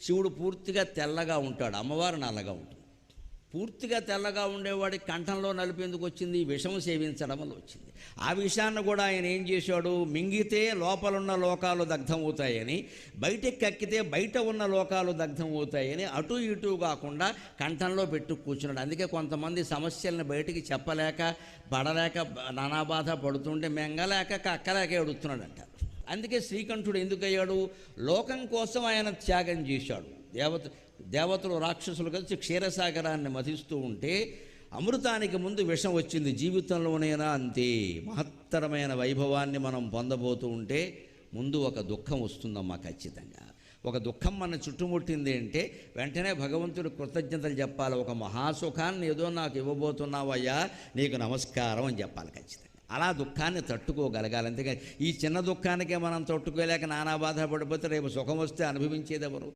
శివుడు పూర్తిగా తెల్లగా ఉంటాడు, అమ్మవారు నల్లగా ఉంటుంది. పూర్తిగా తెల్లగా ఉండేవాడి కంఠంలో నలుపు ఎందుకు వచ్చింది? విషం సేవించడం వల్ల వచ్చింది. ఆ విషయాన్ని కూడా ఆయన ఏం చేశాడు? మింగితే లోపలున్న లోకాలు దగ్ధమవుతాయని, బయటకి కక్కితే బయట ఉన్న లోకాలు దగ్ధమవుతాయని అటు ఇటు కాకుండా కంఠంలో పెట్టు కూర్చున్నాడు. అందుకే కొంతమంది సమస్యలను బయటికి చెప్పలేక పడలేక నానా బాధ పడుతుంటే మెంగలేక కక్కలేక ఎడుతున్నాడంట. అందుకే శ్రీకంఠుడు ఎందుకయ్యాడు? లోకం కోసం ఆయన త్యాగం చేశాడు. దేవతలు రాక్షసులు కలిసి క్షీరసాగరాన్ని మధిస్తూ ఉంటే అమృతానికి ముందు విషం వచ్చింది. జీవితంలోనైనా అంతే. మహత్తరమైన వైభవాన్ని మనం పొందబోతూ ఉంటే ముందు ఒక దుఃఖం వస్తుందమ్మా. ఖచ్చితంగా ఒక దుఃఖం మన చుట్టుముట్టింది అంటే వెంటనే భగవంతుడు కృతజ్ఞతలు చెప్పాలి. ఒక మహాసుఖాన్ని ఏదో నాకు ఇవ్వబోతున్నావయ్యా, నీకు నమస్కారం అని చెప్పాలి ఖచ్చితంగా. అలా దుఃఖాన్ని తట్టుకోగలగాలి. అంతేకాని ఈ చిన్న దుఃఖానికే మనం తట్టుకోలేక నానా బాధ పడిపోతే రేపు సుఖం వస్తే అనుభవించేది ఎవరు?